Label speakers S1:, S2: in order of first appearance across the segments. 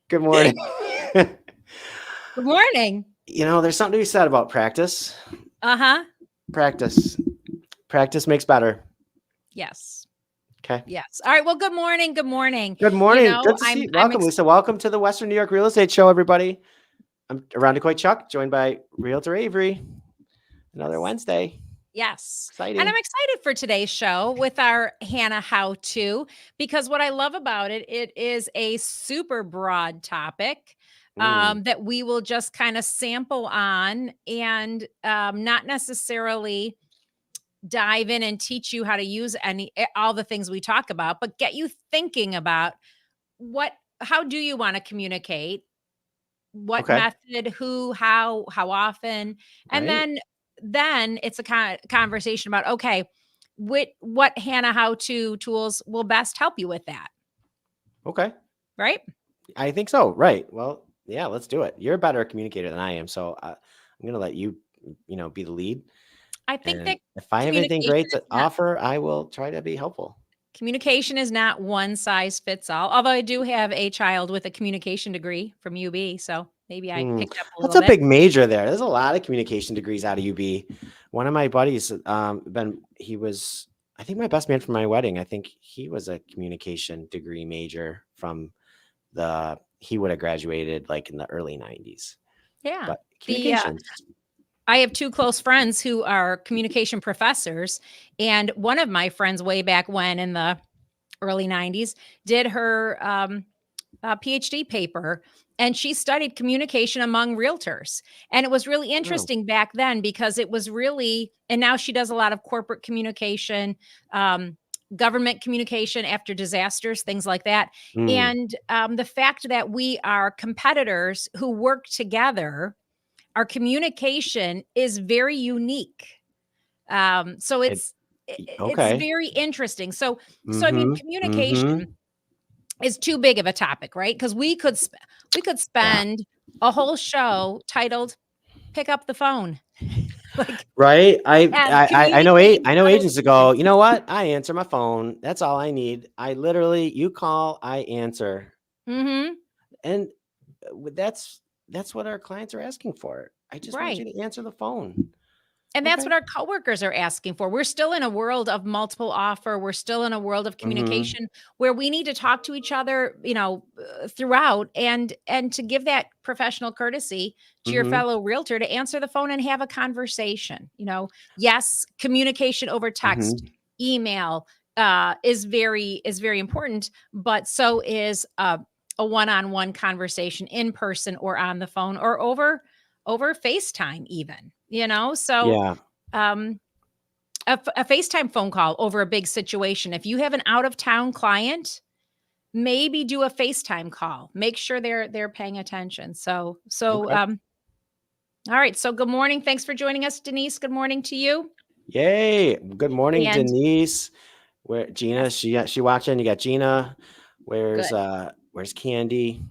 S1: Good morning.
S2: Good morning.
S1: There's something to be said about practice.
S2: Uh-huh.
S1: Practice. Practice makes better.
S2: Yes.
S1: Okay.
S2: Yes. All right. Well, good morning. Good morning.
S1: Good
S2: You
S1: morning.
S2: know,
S1: Good to see
S2: I'm
S1: you.
S2: I'm
S1: Welcome, Lisa. Welcome to the Western New York Real Estate Show, everybody. I'm around to quite Chuck, joined by Realtor Avery. Another Wednesday.
S2: Yes. And
S1: Exciting.
S2: I'm excited for today's show with our Hannah How To, because what I love about it, it is a super broad topic that we will just kind of sample on and not necessarily dive in and teach you how to use all the things we talk about, but get you thinking about how do you want to communicate, what
S1: Okay.
S2: method, who, how often, and
S1: Right.
S2: then it's a conversation about, okay, what Hannah how to tools will best help you with that,
S1: Okay.
S2: right?
S1: I think so. Right. Well, yeah, let's do it. You're a better communicator than I am. So I'm going to let you, be the lead.
S2: I think
S1: And
S2: that
S1: if I have anything
S2: communication
S1: great
S2: is
S1: to
S2: not
S1: offer, I will try to be helpful.
S2: communication is not one size fits all. Although I do have a child with a communication degree from UB, so maybe I
S1: Hmm.
S2: picked up a
S1: That's
S2: little
S1: a
S2: bit.
S1: big major there. There's a lot of communication degrees out of UB. One of my buddies, he was, I think my best man for my wedding. I think he was a communication degree major he would have graduated like in the early 90s.
S2: Yeah.
S1: But
S2: The
S1: communications.
S2: I have two close friends who are communication professors, and one of my friends way back when in the early 90s did her PhD paper, and she studied communication among realtors. And it was really
S1: Oh.
S2: interesting back then because it was really, and now she does a lot of corporate communication, government communication after disasters, things like that.
S1: Mm.
S2: And the fact that we are competitors who work together, our communication is very unique. So
S1: It,
S2: it's
S1: okay.
S2: very interesting. So I mean,
S1: Mm-hmm. Mm-hmm.
S2: communication is too big of a topic, right? Because we could
S1: Yeah.
S2: spend a whole show titled "Pick Up the Phone," like
S1: Right. I know
S2: communicate with
S1: I know
S2: other
S1: agents that go,
S2: agents.
S1: you know what? I answer my phone. That's all I need. I literally, you call, I answer.
S2: Hmm.
S1: And that's what our clients are asking for. I just want you
S2: Right.
S1: to answer the phone.
S2: And that's
S1: Okay.
S2: what our coworkers are asking for. We're still in a world of multiple offer. We're still in a world of
S1: Mm-hmm.
S2: communication where we need to talk to each other, throughout, and to give that professional courtesy to your
S1: Mm-hmm.
S2: fellow realtor to answer the phone and have a conversation. Yes, communication over text,
S1: Mm-hmm.
S2: email is very important, but so is a one-on-one conversation in person or on the phone or over FaceTime even, so
S1: Yeah.
S2: um, a FaceTime phone call over a big situation. If you have an out of town client, maybe do a FaceTime call. Make sure they're paying attention.
S1: Okay.
S2: All right. So good morning. Thanks for joining us, Denise. Good morning to you.
S1: Yay. Good morning,
S2: And
S1: Denise. Where Gina?
S2: yes,
S1: She watching. You got Gina.
S2: good.
S1: Where's Candy?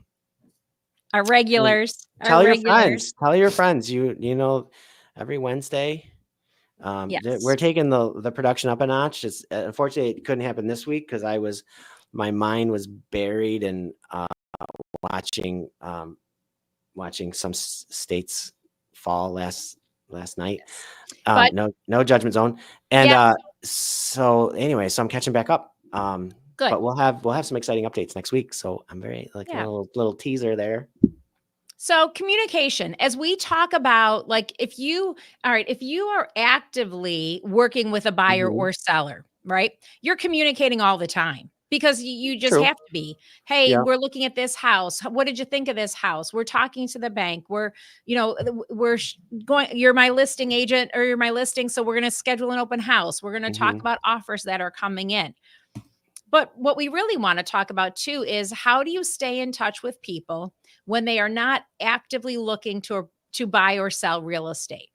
S2: Our
S1: And
S2: regulars, our
S1: tell your
S2: regulars.
S1: friends. Tell your friends. Every Wednesday. We're
S2: Yes.
S1: taking the production up a notch. It's unfortunately it couldn't happen this week because my mind was buried in watching watching some states fall last night.
S2: Yes. But
S1: No judgment zone. And
S2: yeah,
S1: so anyway, so I'm catching back up.
S2: good.
S1: But we'll have some exciting updates next week. So I'm very like a
S2: Yeah.
S1: little teaser there.
S2: So communication, as we talk about, like if you are actively working with a buyer
S1: Hmm.
S2: or seller, right? You're communicating all the time because you just
S1: True.
S2: have to be. Hey,
S1: Yeah.
S2: we're looking at this house. What did you think of this house? We're talking to the bank. You're my listing agent or you're my listing. So we're going to schedule an open house. We're going to talk
S1: Hmm.
S2: about offers that are coming in. But what we really want to talk about too is how do you stay in touch with people when they are not actively looking to buy or sell real estate?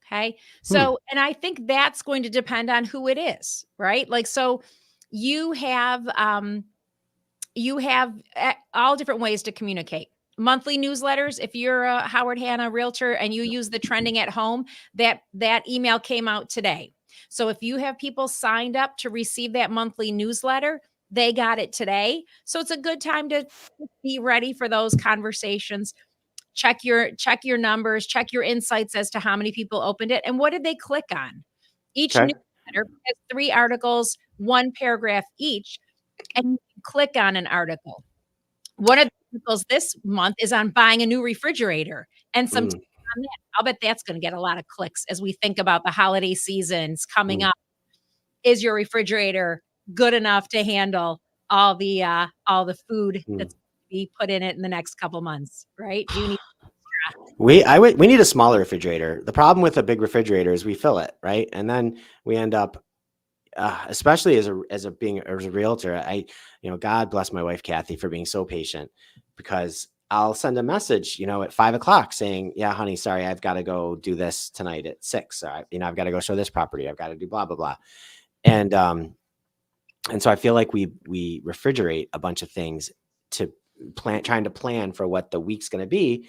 S2: Okay.
S1: Hmm.
S2: And I think that's going to depend on who it is, right? Like, so you have, all different ways to communicate. Monthly newsletters. If you're a Howard Hanna realtor and you use the trending at home, that email came out today. So if you have people signed up to receive that monthly newsletter, they got it today. So it's a good time to be ready for those conversations. Check your numbers, check your insights as to how many people opened it and what did they click on. Each
S1: Okay.
S2: newsletter has 3 articles, 1 paragraph each, and you can click on an article. One of the articles this month is on buying a new refrigerator and some tips
S1: Mm,
S2: on that. I'll bet that's gonna get a lot of clicks as we think about the holiday seasons coming
S1: mm,
S2: up. Is your refrigerator good enough to handle all the food
S1: mm.
S2: that's be put in it in the next couple months, right? Do you need
S1: We need a smaller refrigerator. The problem with a big refrigerator is we fill it, right? And then we end up, especially as a realtor, God bless my wife Kathy for being so patient, because I'll send a message, at 5 o'clock saying, "Yeah, honey, sorry, I've got to go do this tonight at 6. I've got to go show this property. I've got to do blah blah blah," and so I feel like we refrigerate a bunch of things to trying to plan for what the week's going to be,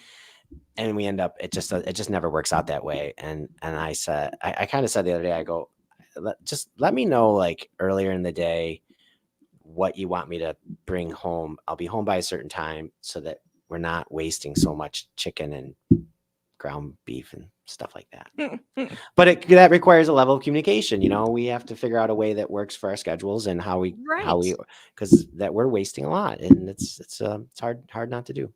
S1: and we end up it just never works out that way. And I kind of said the other day, I go, just let me know like earlier in the day what you want me to bring home. I'll be home by a certain time so that we're not wasting so much chicken and ground beef and stuff like that. But that requires a level of communication. We have to figure out a way that works for our schedules and how
S2: right.
S1: we, because that we're wasting a lot, and it's hard not to do.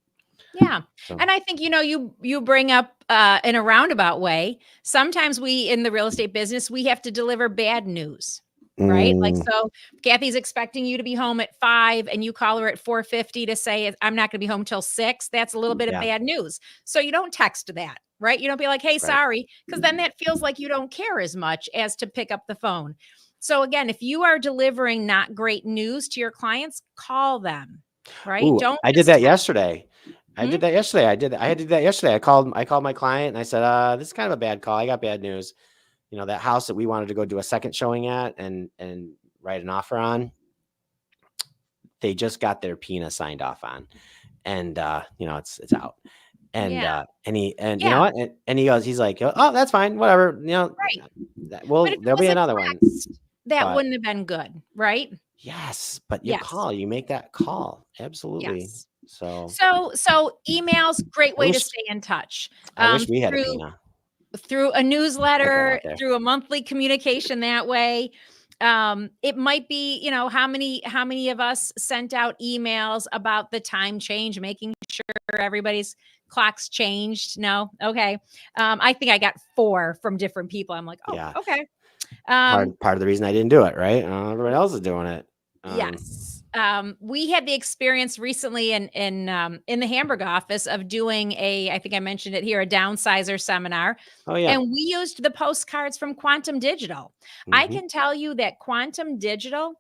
S2: Yeah.
S1: So
S2: And I think, you bring up in a roundabout way, sometimes we in the real estate business, we have to deliver bad news, right? Like,
S1: mm,
S2: so Kathy's expecting you to be home at 5 and you call her at 4:50 to say, I'm not going to be home till 6. That's a little bit of
S1: yeah,
S2: bad news. So you don't text that, right? You don't be like, hey,
S1: right.
S2: sorry, because then that feels like you don't care as much as to pick up the phone. So again, if you are delivering not great news to your clients, call them, right?
S1: Ooh,
S2: Don't
S1: I did
S2: just
S1: that
S2: text.
S1: yesterday. I
S2: Hmm?
S1: did that yesterday. I had to do that yesterday. I called my client and I said, this is kind of a bad call. I got bad news. That house that we wanted to go do a second showing at and write an offer on, they just got their PINA signed off on. And it's out. And
S2: Yeah.
S1: you know
S2: Yeah.
S1: what? And he's like, "Oh, that's fine. Whatever.
S2: Right. But if it
S1: There'll
S2: was
S1: be
S2: a
S1: another one."
S2: text, that
S1: But
S2: wouldn't have been good, right?
S1: yes, but
S2: Yes.
S1: you make that call. Absolutely.
S2: Yes.
S1: So
S2: So emails, great
S1: I
S2: way to
S1: wish
S2: stay in touch.
S1: I wish we had a
S2: Through
S1: PINA.
S2: a
S1: Put that
S2: newsletter,
S1: out there.
S2: through a monthly communication that way. It might be, how many of us sent out emails about the time change, making sure everybody's clocks changed? No? Okay. I think I got 4 from different people. I'm like, "Oh,
S1: Yeah.
S2: okay." Um,
S1: Part of the reason I didn't do it, right? Everybody else is doing it.
S2: Yes. We had the experience recently in the Hamburg office of doing I think I mentioned it here, a downsizer seminar,
S1: Oh yeah.
S2: and we used the postcards from Quantum Digital. I
S1: Mhm.
S2: can tell you that Quantum Digital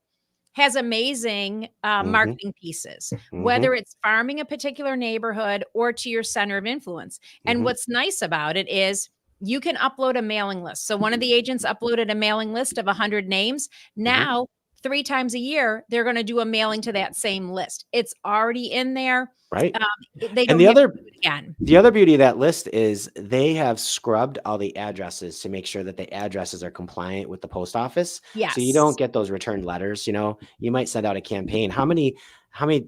S2: has amazing
S1: Mhm.
S2: marketing pieces,
S1: Mhm.
S2: whether it's farming a particular neighborhood or to your center of influence. And
S1: Mhm.
S2: what's nice about it is you can upload a mailing list. So one of the agents uploaded a mailing list of 100 names.
S1: Mhm.
S2: Now, 3 times a year, they're going to do a mailing to that same list. It's already in there.
S1: Right.
S2: Um, they
S1: And
S2: don't have to do it again.
S1: the other beauty of that list is they have scrubbed all the addresses to make sure that the addresses are compliant with the post office. So you don't
S2: Yes.
S1: get those returned letters. You might send out a campaign. How many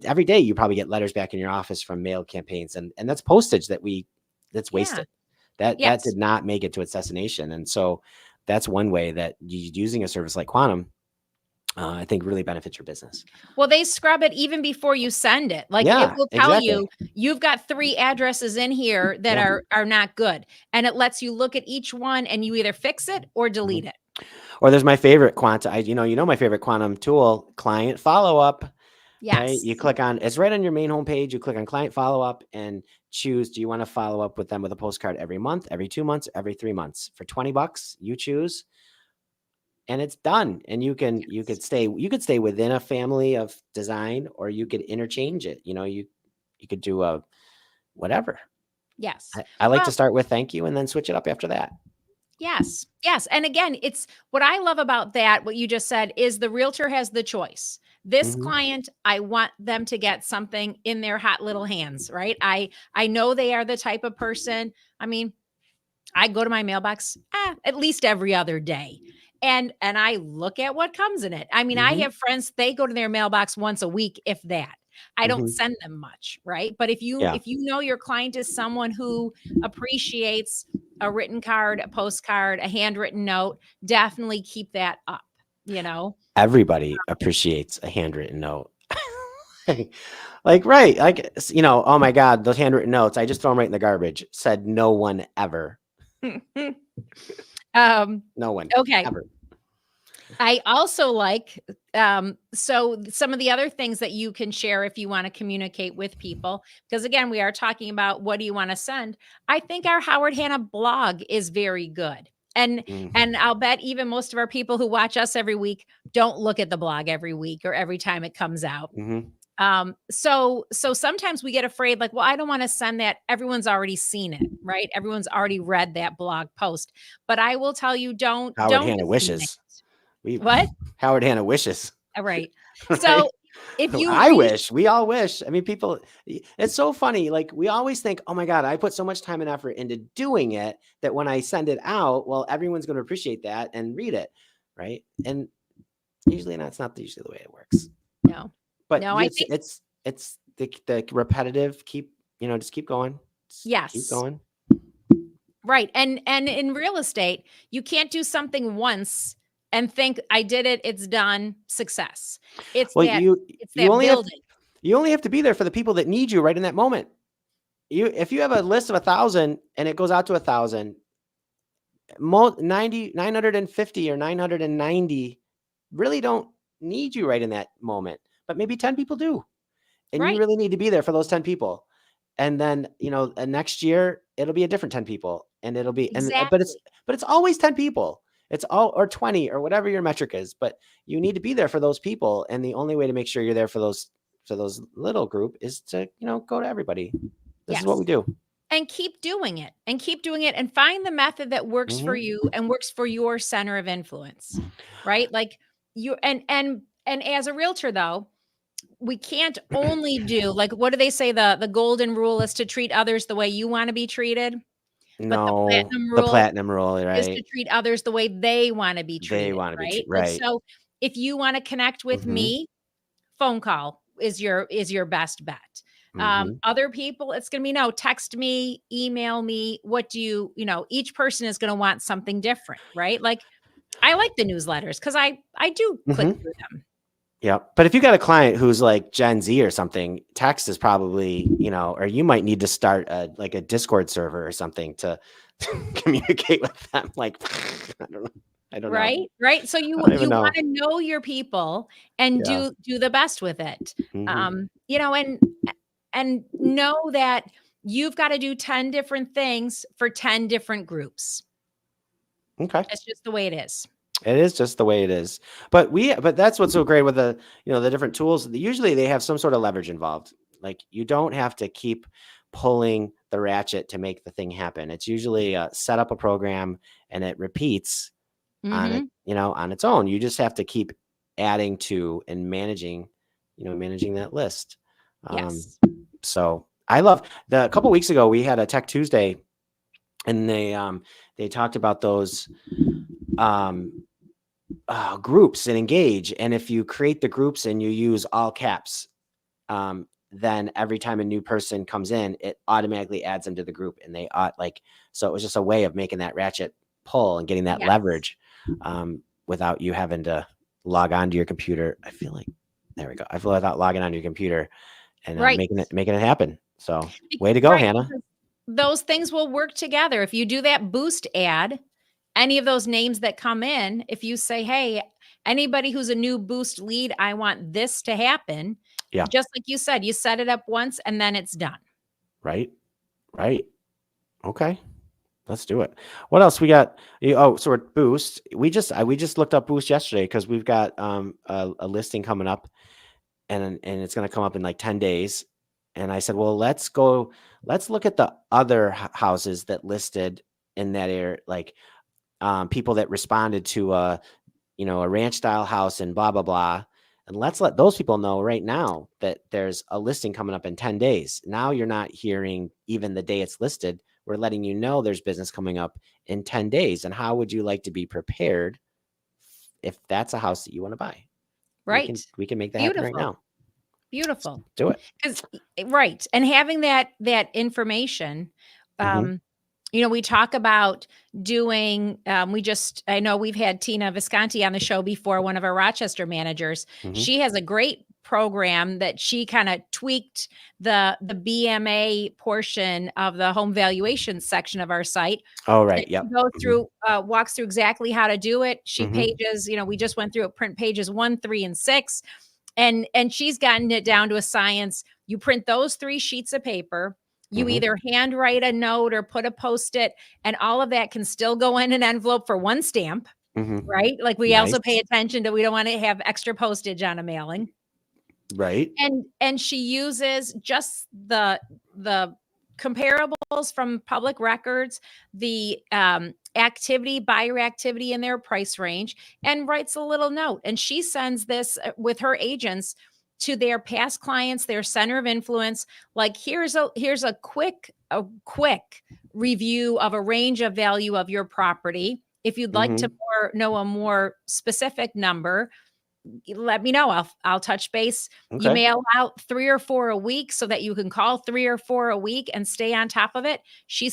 S1: every day you probably get letters back in your office from mailed campaigns, and that's postage that's
S2: Yeah.
S1: wasted. That
S2: Yes.
S1: did not make it to its destination. And so that's one way that using a service like Quantum, I think really benefits your business.
S2: Well, they scrub it even before you send it. Like, it
S1: Yeah,
S2: will tell
S1: exactly.
S2: you, "You've got 3 addresses in here that
S1: Yeah.
S2: are not good," and it lets you look at each one and you either fix it or
S1: Mhm.
S2: delete it.
S1: Or there's my favorite my favorite Quantum tool, client follow up. Right? You
S2: Yes.
S1: click on it's right on your main homepage. You click on client follow up and choose, do you want to follow up with them with a postcard every month, every 2 months, every 3 months? For $20, you choose, and it's done. And
S2: Yes.
S1: you could stay within a family of design, or you could interchange it. You could do a whatever.
S2: Yes.
S1: I like to
S2: Well,
S1: start with thank you and then switch it up after that.
S2: yes. Yes, and again, it's what I love about that, what you just said, is the realtor has the choice. This
S1: Mhm.
S2: client, I want them to get something in their hot little hands, right? I know they are the type of person. I mean, I go to my mailbox, at least every other day. and I look at what comes in it. I mean, I
S1: Mhm.
S2: have friends, they go to their mailbox once a week, if that. I don't
S1: Mhm.
S2: send them much, right? But
S1: Yeah.
S2: if you know your client is someone who appreciates a written card, a postcard, a handwritten note, definitely keep that up, you know?
S1: Everybody appreciates a handwritten note. Like, right. Like, oh my God, those handwritten notes, I just throw them right in the garbage. Said no one ever.
S2: Um,
S1: No one
S2: okay.
S1: ever.
S2: I also like, so some of the other things that you can share if you want to communicate with people, because again, we are talking about what do you want to send. I think our Howard Hanna blog is very good. And
S1: Mhm.
S2: I'll bet even most of our people who watch us every week don't look at the blog every week or every time it comes out.
S1: Mhm.
S2: So sometimes we get afraid, like, well, I don't want to send that. Everyone's already seen it, right? Everyone's already read that blog post. But I will tell you,
S1: Howard
S2: don't
S1: Hanna
S2: assume
S1: wishes.
S2: that.
S1: We
S2: What?
S1: Howard Hanna wishes,
S2: Right.
S1: right?
S2: So, if you
S1: I
S2: read
S1: wish. We all wish. I mean, people, it's so funny. Like, we always think, oh my God, I put so much time and effort into doing it that when I send it out, well, everyone's going to appreciate that and read it. Right. And usually that's not usually the way it works.
S2: no.
S1: But
S2: No, I think
S1: it's the repetitive, just keep going. Just keep
S2: yes.
S1: going.
S2: Right, and in real estate, you can't do something once and think, "I did it, it's done, success." It's
S1: Well,
S2: that it's
S1: you
S2: that
S1: only have
S2: building.
S1: you only have to be there for the people that need you right in that moment. If you have a list of 1,000 and it goes out to 1,000, 950 or 990 really don't need you right in that moment, but maybe 10 people do. And you
S2: Right,
S1: really need to be there for those 10 people. And then, next year it'll be a different 10 people and it'll be,
S2: exactly.
S1: but it's always 10 people. It's all, or 20 or whatever your metric is, but you need to be there for those people. And the only way to make sure you're there for those little group is to, go to everybody. This is what
S2: Yes,
S1: we do.
S2: and keep doing it, and keep doing it, and find the method that works for
S1: Hmm.
S2: you and works for your center of influence, right? Like, you and as a realtor, though, we can't only do like, what do they say? The golden rule is to treat others the way you wanna be treated, but the
S1: No,
S2: platinum
S1: the
S2: rule
S1: platinum rule,
S2: is to
S1: right?
S2: treat others the way they wanna be
S1: They
S2: treated,
S1: want to be
S2: right? Like,
S1: right.
S2: so if you wanna connect with
S1: Hmm.
S2: me, phone call is your best bet.
S1: Hmm.
S2: Other people, it's gonna be, no, text me, email me, what do each person is gonna want something different, right? Like, I like the newsletters because I do click
S1: Hmm.
S2: through them.
S1: Yeah. But if you got a client who's like Gen Z or something, text is probably, or you might need to start like a Discord server or something to communicate with them. Like, I don't know. I don't know.
S2: Right, right, so
S1: I don't even
S2: you
S1: know.
S2: wanna know your people and
S1: Yeah.
S2: do the best with it,
S1: Hmm.
S2: and know that you've gotta do 10 different things for 10 different groups.
S1: Okay.
S2: That's just the way it is.
S1: It is just the way it is. But that's what's so great with the different tools. Usually they have some sort of leverage involved. Like, you don't have to keep pulling the ratchet to make the thing happen. It's usually set up a program and it repeats on it,
S2: Mhm,
S1: on its own. You just have to keep adding to and managing that list. Um,
S2: yes.
S1: so I love a couple weeks ago, we had a Tech Tuesday and they talked about those, um, groups and engage. And if you create the groups and you use all caps, then every time a new person comes in, it automatically adds them to the group. And they ought like, so it was just a way of making that ratchet pull and getting that
S2: Yes.
S1: leverage, without you having to log on to your computer. I feel like, there we go. I feel without logging on to your computer and
S2: Right.
S1: making it happen. So
S2: Be
S1: way to go,
S2: right,
S1: Hannah.
S2: because those things will work together. If you do that boost ad, any of those names that come in, if you say, "Hey, anybody who's a new boost lead, I want this to happen,"
S1: Yeah.
S2: just like you said, you set it up once and then it's done.
S1: Right. Right. Okay. Let's do it. What else we got? So we're Boost. We just looked up Boost yesterday because we've got a listing coming up, and it's going to come up in like 10 days. And I said, well, let's look at the other houses that listed in that area, like people that responded to a ranch style house and blah blah blah. And let's let those people know right now that there's a listing coming up in 10 days. Now you're not hearing even the day it's listed. We're letting you know there's business coming up in 10 days. And how would you like to be prepared if that's a house that you want to buy,
S2: Right.
S1: we can make that happen right
S2: Beautiful.
S1: now.
S2: Beautiful.
S1: Do it.
S2: 'Cause right, and having that information,
S1: Hmm.
S2: we talk about doing, I know we've had Tina Visconti on the show before, one of our Rochester managers.
S1: Hmm.
S2: She has a great program that she kinda tweaked the BMA portion of the home valuation section of our site
S1: Oh,
S2: that
S1: right.
S2: she
S1: Yep.
S2: goes
S1: Hmm.
S2: through, walks through exactly how to do it. She
S1: Hmm.
S2: pages, we just went through it, print pages 1, 3, and 6, and she's gotten it down to a science. You print those 3 sheets of paper, you
S1: Hmm.
S2: either handwrite a note or put a Post-it, and all of that can still go in an envelope for 1 stamp,
S1: Hmm.
S2: right? Like, we also pay
S1: Nice.
S2: attention that we don't wanna have extra postage on a mailing.
S1: Right.
S2: And she uses just the comparables from public records, the, activity, buyer activity in their price range, and writes a little note, and she sends this, with her agents to their past clients, their center of influence, like, here's a quick review of a range of value of your property. If you'd like to
S1: Hmm.
S2: know a more specific number, let me know. I'll touch base. You
S1: Okay.
S2: mail out 3 or 4 a week so that you can call 3 or 4 a week and stay on top of it. She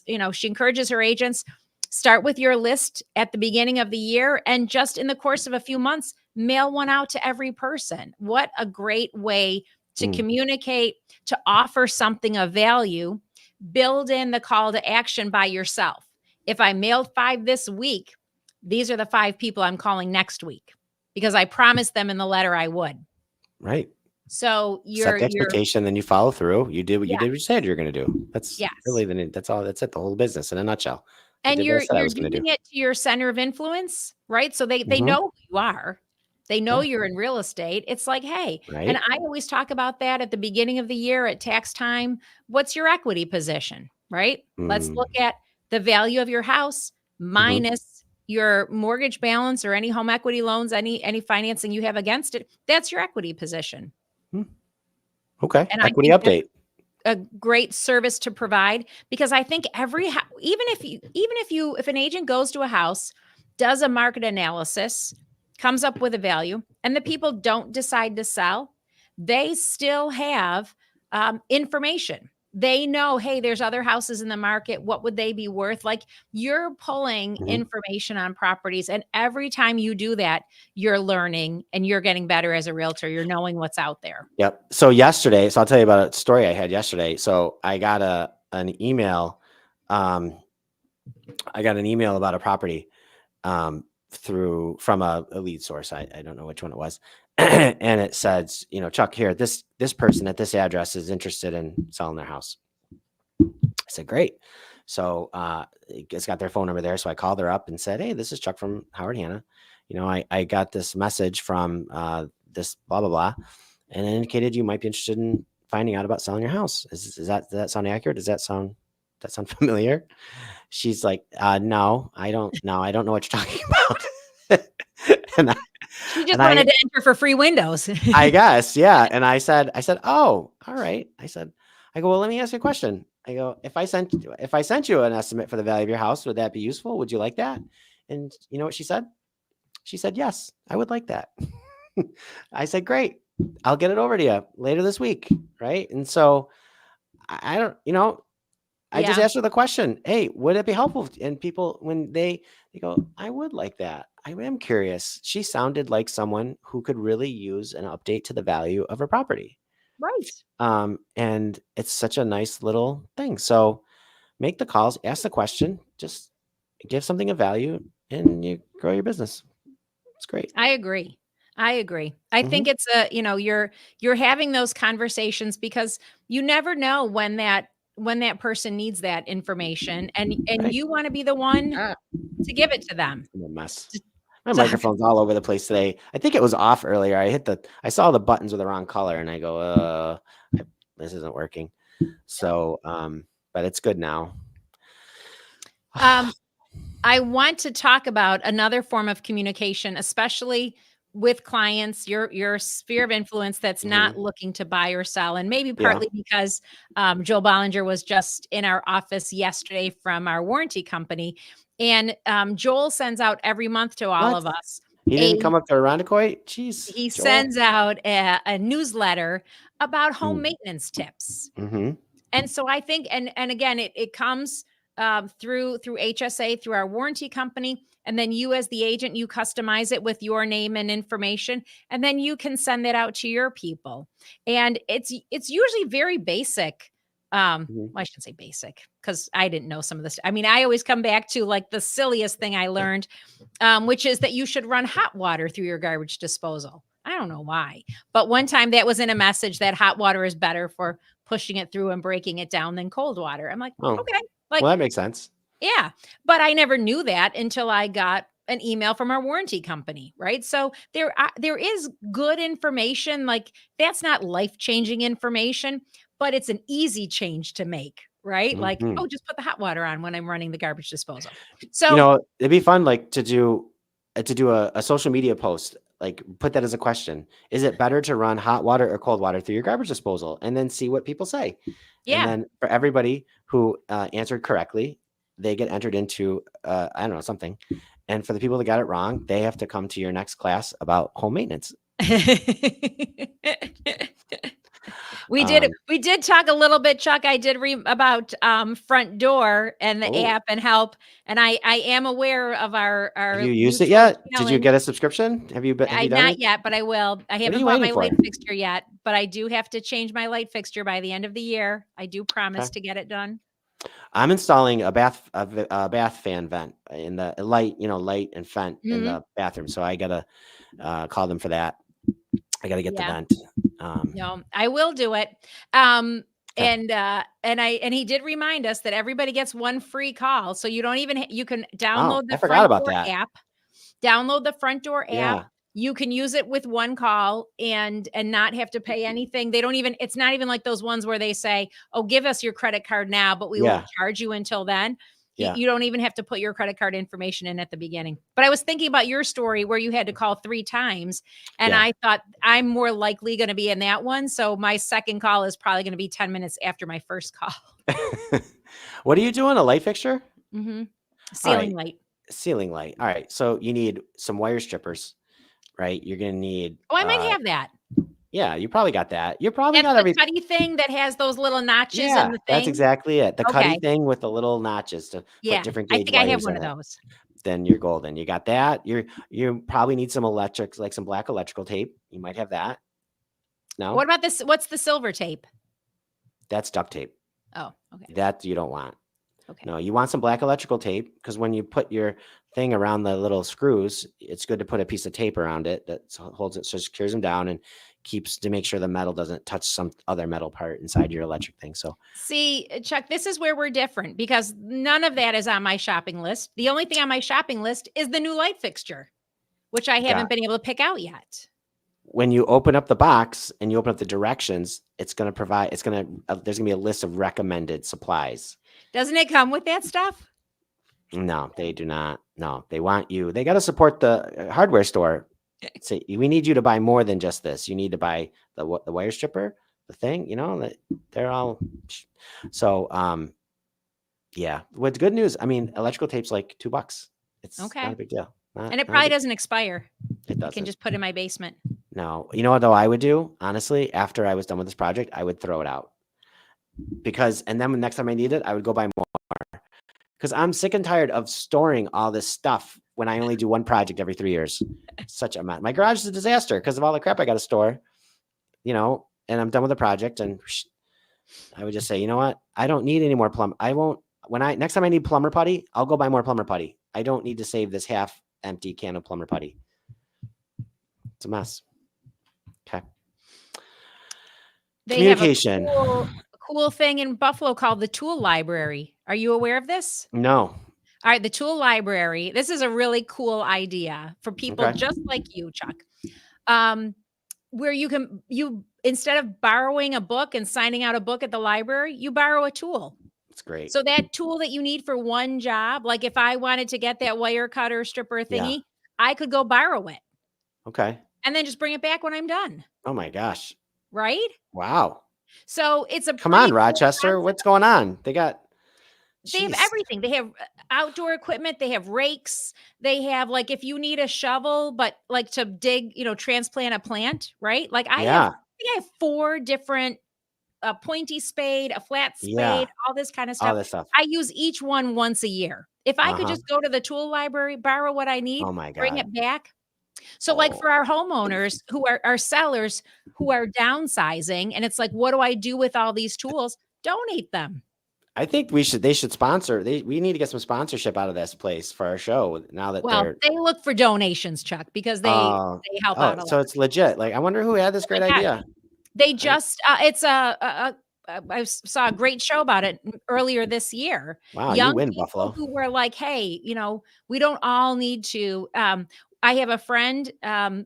S2: encourages her agents, start with your list at the beginning of the year, and just in the course of a few months, mail one out to every person. What a great way to
S1: Mm.
S2: communicate, to offer something of value. Build in the call to action by yourself. If I mailed 5 this week, these are the 5 people I'm calling next week, because I promised them in the letter I would.
S1: Right.
S2: So
S1: Set the
S2: you're
S1: expectation, then you follow through. You did what
S2: yeah,
S1: you said you're going to do. That's
S2: yes.
S1: really that's all. That's it. The whole business in a nutshell. I
S2: And
S1: did what I
S2: you're
S1: said I
S2: you're
S1: was going to do.
S2: doing it to your center of influence, right? So they
S1: Hmm.
S2: know who you are. They know
S1: Yeah.
S2: you're in real estate. It's like, "Hey," and
S1: Right.
S2: I always talk about that at the beginning of the year at tax time. What's your equity position, right? Let's
S1: Mm.
S2: look at the value of your house
S1: Hmm.
S2: minus your mortgage balance or any home equity loans, any financing you have against it. That's your equity position.
S1: Okay.
S2: And I
S1: Equity
S2: think that's
S1: update.
S2: a great service to provide, because I think if an agent goes to a house, does a market analysis, comes up with a value, and the people don't decide to sell, they still have information. They know, hey, there's other houses in the market. What would they be worth? Like, you're pulling
S1: Hmm.
S2: information on properties, and every time you do that, you're learning and you're getting better as a realtor. You're knowing what's out there.
S1: Yep. So yesterday, so I'll tell you about a story I had yesterday. So I got an email. Um, I got an email about a property from a lead source. I don't know which one it was. And it says, Chuck, here, this person at this address is interested in selling their house. I said, great. So it's got their phone number there. So I called her up and said, hey, this is Chuck from Howard Hanna. I got this message from this blah, blah, blah. And it indicated you might be interested in finding out about selling your house. Does that sound accurate? Does that sound familiar? She's like, no, I don't know. I don't know what you're talking about. and I,
S2: She just
S1: and I,
S2: wanted to enter for free windows.
S1: I guess, yeah. And I said, oh, all right. I go, well, let me ask you a question. I go, if I sent you an estimate for the value of your house, would that be useful? Would you like that? And you know what she said? She said, yes, I would like that. I said, great. I'll get it over to you later this week. Right. And so I don't, I just
S2: Yeah,
S1: asked her the question, hey, would it be helpful? And people, when they go, I would like that. I am curious. She sounded like someone who could really use an update to the value of her property.
S2: right.
S1: And it's such a nice little thing. So make the calls, ask the question, just give something of value, and you grow your business. It's great.
S2: I agree. I agree. I
S1: Hmm.
S2: think it's you're having those conversations because you never know when that person needs that information, and
S1: Right.
S2: you want to be the one
S1: Ah,
S2: to give it to them.
S1: I'm a mess. My
S2: So-
S1: microphone's all over the place today. I think it was off earlier. I saw the buttons were the wrong color, and I go, this isn't working. So, but it's good now.
S2: Um, I want to talk about another form of communication, especially with clients, your sphere of influence that's
S1: Mhm.
S2: not looking to buy or sell, and maybe
S1: Yeah.
S2: partly because Joel Bollinger was just in our office yesterday from our warranty company, and Joel sends out every month to all
S1: What?
S2: of us
S1: He
S2: a
S1: didn't come up to Irondequoit? Jeez,
S2: he
S1: Joel.
S2: sends out a newsletter about home
S1: Mm.
S2: maintenance tips.
S1: Mhm.
S2: And so I think, and again, it comes through HSA, through our warranty company, and then you as the agent, you customize it with your name and information, and then you can send that out to your people. And it's usually very basic.
S1: Mhm.
S2: Well, I shouldn't say basic because I didn't know some of this. I mean, I always come back to like the silliest thing I learned, which is that you should run hot water through your garbage disposal. I don't know why, but one time that was in a message that hot water is better for pushing it through and breaking it down than cold water. I'm like,
S1: Oh,
S2: okay, like,
S1: well, that makes sense.
S2: yeah, but I never knew that until I got an email from our warranty company, right? So there is good information. Like that's not life changing information, but it's an easy change to make, right? Like,
S1: Mhm.
S2: oh, just put the hot water on when I'm running the garbage disposal.
S1: You
S2: So
S1: know, it'd be fun, like, to do a social media post, like, put that as a question. Is it better to run hot water or cold water through your garbage disposal? And then see what people say. And
S2: yeah.
S1: then for everybody who, answered correctly, they get entered into, I don't know, something. And for the people that got it wrong, they have to come to your next class about home maintenance. Um,
S2: We did talk a little bit, Chuck. I did read about Front Door and the
S1: oh,
S2: app and help, and I am aware of
S1: have
S2: our
S1: you used it
S2: mutual
S1: yet? Did you
S2: challenge.
S1: get a subscription? Have
S2: I
S1: you done
S2: not
S1: it?
S2: yet, but I will. I
S1: What are
S2: haven't
S1: you
S2: bought
S1: waiting
S2: my
S1: for?
S2: light fixture yet, but I do have to change my light fixture by the end of the year. I do promise
S1: Okay.
S2: to get it done.
S1: I'm installing a bath fan vent in the light, light and vent in
S2: Mhm.
S1: the bathroom. So I gotta call them for that. I gotta get the
S2: Yeah.
S1: vent.
S2: No, I will do it. Um,
S1: Okay.
S2: and he did remind us that everybody gets one free call. So you don't even you can
S1: Oh,
S2: download
S1: I
S2: the
S1: forgot
S2: Front
S1: about
S2: Door
S1: that.
S2: app. Download the Front Door app.
S1: Yeah.
S2: You can use it with one call and not have to pay anything. They don't even it's not even like those ones where they say, "Oh, give us your credit card now, but we won't
S1: Yeah.
S2: charge you until then."
S1: Yeah.
S2: You don't even have to put your credit card information in at the beginning. But I was thinking about your story where you had to call 3 times, and
S1: Yeah.
S2: I thought I'm more likely gonna be in that one, so my second call is probably gonna be 10 minutes after my first call.
S1: What are you doing? A light fixture?
S2: Mhm.
S1: All
S2: Ceiling
S1: right.
S2: light.
S1: Ceiling light. All right. So you need some wire strippers, right? You're gonna need
S2: Oh, I might have that.
S1: yeah, you probably got that. You probably
S2: That's
S1: got
S2: the
S1: every
S2: cutty thing that has those little notches in
S1: yeah,
S2: the
S1: that's
S2: thing?
S1: exactly it. The cutty
S2: Okay.
S1: thing with the little notches to put
S2: Yeah,
S1: different
S2: I
S1: gauge
S2: think I have
S1: wires
S2: one
S1: in
S2: of
S1: it.
S2: those.
S1: Then you're golden. You got that. You probably need some electric, like some black electrical tape. You might have that.
S2: What
S1: No,
S2: about this what's the silver tape?
S1: that's duct tape.
S2: Oh, okay,
S1: That you don't want.
S2: okay.
S1: No, you want some black electrical tape because when you put your thing around the little screws, it's good to put a piece of tape around it that holds it, so it secures them down and keeps to make sure the metal doesn't touch some other metal part inside your electric thing. So
S2: See, Chuck, this is where we're different because none of that is on my shopping list. The only thing on my shopping list is the new light fixture, which I haven't
S1: got
S2: been able to pick out yet.
S1: when you open up the box and you open up the directions, there's gonna be a list of recommended supplies.
S2: Doesn't it come with that stuff?
S1: No, they do not. No, they want you. They got to support the hardware store. Say we need you to buy more than just this. You need to buy the wire stripper, the thing. That they're all. So yeah. What's good news? I mean, electrical tape's like $2. It's not a
S2: Okay.
S1: big deal. Not
S2: And it
S1: not a
S2: probably
S1: big.
S2: doesn't expire.
S1: It
S2: I can
S1: doesn't.
S2: just put in my basement.
S1: No. You know what though? I would do honestly after I was done with this project, I would throw it out because and then the next time I need it, I would go buy more. Because I'm sick and tired of storing all this stuff when I only do one project every 3 years. Such a mess. My garage is a disaster because of all the crap I got to store, and I'm done with the project. And I would just say, you know what? I don't need any more plumb. I won't, next time I need plumber putty, I'll go buy more plumber putty. I don't need to save this half empty can of plumber putty. It's a mess. Okay.
S2: They have
S1: Communication.
S2: a cool thing in Buffalo called the Tool Library. Are you aware of this?
S1: No.
S2: All right, the Tool Library. This is a really cool idea for people
S1: Okay.
S2: just like you, Chuck. Um, where you instead of borrowing a book and signing out a book at the library, you borrow a tool.
S1: It's great.
S2: So that tool that you need for one job, like if I wanted to get that wire cutter stripper
S1: Yeah.
S2: thingy, I could go borrow it
S1: Okay.
S2: and then just bring it back when I'm done,
S1: Oh my gosh.
S2: right?
S1: Wow.
S2: So it's a
S1: Come on,
S2: pretty cool
S1: Rochester.
S2: concept.
S1: What's going on? They got
S2: They have
S1: Jeez.
S2: everything. They have outdoor equipment, they have rakes, they have, like, if you need a shovel, but, like, to dig, transplant a plant, right? Like,
S1: Yeah.
S2: I think I have 4 different, a pointy spade, a flat spade,
S1: Yeah.
S2: all this kinda
S1: All
S2: stuff.
S1: this stuff.
S2: I use each one once a year. If I could
S1: Uh-huh.
S2: just go to the tool library, borrow what I need,
S1: Oh my
S2: bring
S1: God.
S2: it back. So, like,
S1: Oh,
S2: for our homeowners who are sellers who are downsizing, and it's like, "What do I do with all these tools?" Donate them.
S1: I think they should sponsor. We need to get some sponsorship out of this place for our show now that
S2: Well,
S1: they're
S2: they look for donations, Chuck, because
S1: uh
S2: they help
S1: oh,
S2: out a lot.
S1: so it's legit. Like I wonder who had this
S2: Oh my
S1: great
S2: gosh.
S1: idea.
S2: They
S1: I,
S2: just, it's I saw a great show about it earlier this year.
S1: wow, you
S2: Young
S1: win,
S2: people
S1: Buffalo.
S2: who were like, "Hey, we don't all need to." I have a friend,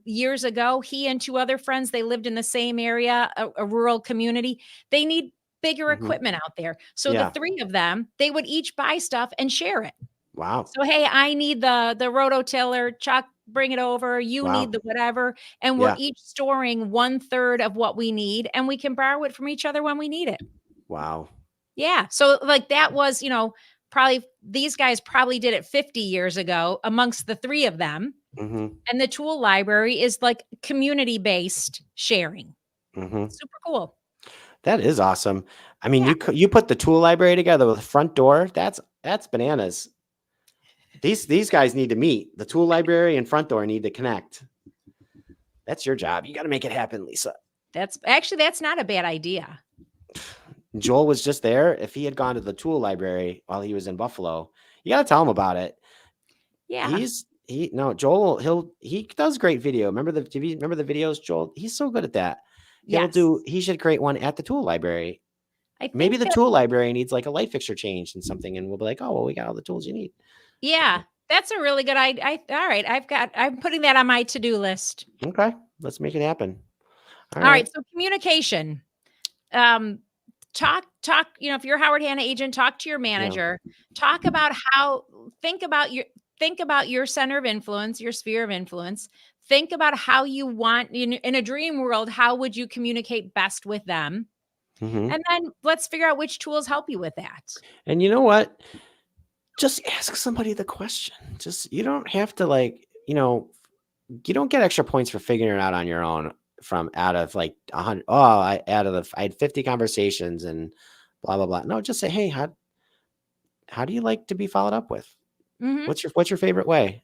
S2: years ago, he and 2 other friends, they lived in the same area, a rural community. They need bigger
S1: Hmm.
S2: equipment out there. So the
S1: Yeah.
S2: 3 of them, they would each buy stuff and share it.
S1: Wow.
S2: So, "Hey, I need the rototiller, Chuck, bring it over, you need
S1: Wow.
S2: the whatever," and we're
S1: Yeah.
S2: each storing 1/3 of what we need, and we can borrow it from each other when we need it.
S1: Wow.
S2: Yeah, so, like, that was, probably these guys probably did it 50 years ago amongst the 3 of them,
S1: Hmm.
S2: and the tool library is, like, community-based sharing.
S1: Hmm.
S2: Super cool.
S1: That is awesome. I mean,
S2: Yeah.
S1: you put the tool library together with the front door. That's bananas. These guys need to meet. The tool library and front door need to connect. That's your job. You got to make it happen, Lisa.
S2: That's not a bad idea.
S1: Joel was just there. If he had gone to the tool library while he was in Buffalo, you got to tell him about it.
S2: Yeah.
S1: No, Joel, he does great video. Remember the videos, Joel? He's so good at that.
S2: Yes.
S1: He should create one at the tool library.
S2: I
S1: Maybe
S2: think
S1: the
S2: that
S1: tool library needs like a light fixture change and something, and we'll be like, oh, well, we got all the tools you need.
S2: Yeah, that's a really good idea. All right, I'm putting that on my to-do list.
S1: Okay, let's make it happen. All
S2: All
S1: right.
S2: right, so communication. Um, talk, if you're a Howard Hanna agent, talk to your
S1: Yeah.
S2: manager. Talk about how think about your center of influence, your sphere of influence. Think about how you want in a dream world, how would you communicate best with them?
S1: Hmm.
S2: And then let's figure out which tools help you with that.
S1: And you know what? Just ask somebody the question. Just you don't have to you don't get extra points for figuring it out on your own from out of like 100. Oh, I had 50 conversations and blah blah blah. No, just say, hey, how do you like to be followed up with?
S2: Mhm.
S1: What's your favorite way?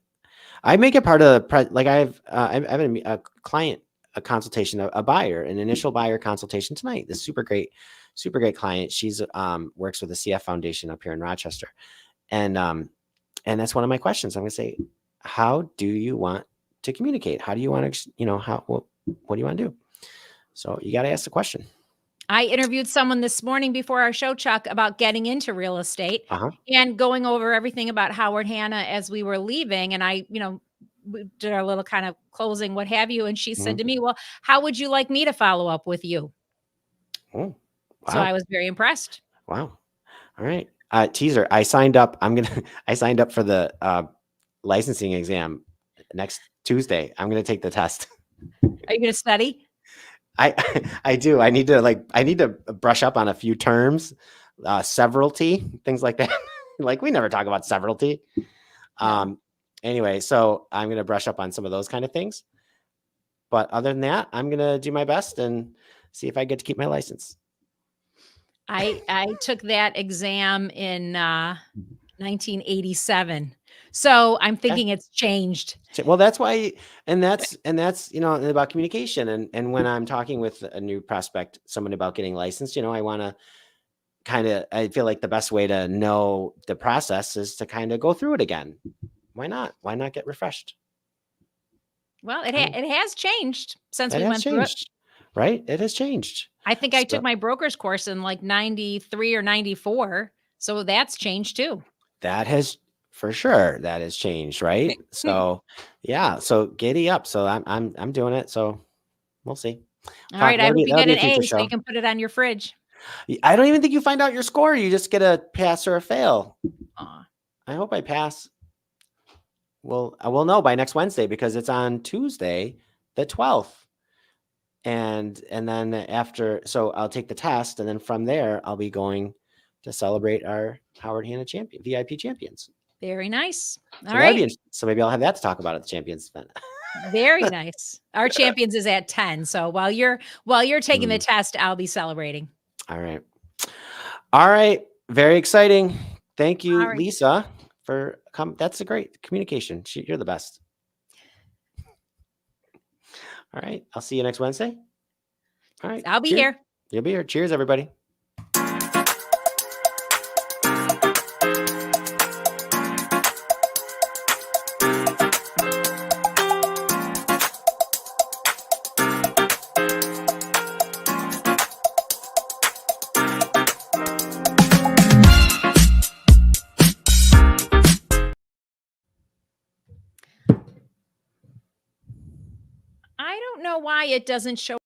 S1: I make it part of the like I have a client a consultation, a buyer, an initial buyer consultation tonight. This super great client. She's works with the CF Foundation up here in Rochester, and that's one of my questions. I'm going to say, how do you want to communicate? How do you want to what do you want to do? So you got to ask the question.
S2: I interviewed someone this morning before our show, Chuck, about getting into real estate
S1: Uh-huh.
S2: and going over everything about Howard Hanna as we were leaving. And we did our little kind of closing, what have you. And she said
S1: Mhm.
S2: to me, "Well, how would you like me to follow up with you?"
S1: Oh,
S2: So I
S1: wow.
S2: was very impressed.
S1: Wow. All right. Teaser. I signed up. I signed up for the licensing exam next Tuesday. I'm going to take the test.
S2: Are you going to study?
S1: I I do. I need to brush up on a few terms, severalty, things like that. Like we never talk about severalty.
S2: No.
S1: Anyway, so I'm going to brush up on some of those kind of things. But other than that, I'm going to do my best and see if I get to keep my license.
S2: I took that exam in 1987. So I'm
S1: Okay.
S2: thinking it's changed.
S1: Well, that's why, and that's about communication. And when I'm talking with a new prospect, someone about getting licensed, I want to I feel like the best way to know the process is to kind of go through it again. Why not? Why not get refreshed?
S2: Well,
S1: Right.
S2: it has changed since
S1: That
S2: we
S1: has
S2: went through it.
S1: changed, right? It has changed.
S2: I think I took
S1: So
S2: my broker's course in like 93 or 94. So that's changed too.
S1: that has for sure that has changed, right? So yeah, so giddy up. So I'm doing it. So we'll see.
S2: All right. I hope you
S1: That'll
S2: get
S1: be
S2: an
S1: a future
S2: A so you
S1: show.
S2: can put it on your fridge.
S1: I don't even think you find out your score. You just get a pass or a fail.
S2: Aw.
S1: I hope I pass. Well, I will know by next Wednesday because it's on Tuesday, the 12th. And then after, so I'll take the test, and then from there I'll be going to celebrate our Howard Hanna VIP champions.
S2: Very nice.
S1: So
S2: All right.
S1: so maybe I'll have that to talk about at the champions event.
S2: Very nice. Our champions is at 10. So while you're taking the test, I'll be celebrating.
S1: All right. All right. Very exciting. Thank you,
S2: right.
S1: Lisa, for coming. That's a great communication. You're the best. All right. I'll see you next Wednesday. All right.
S2: I'll be here.
S1: You'll be here. Cheers, everybody.
S2: I don't know why it doesn't show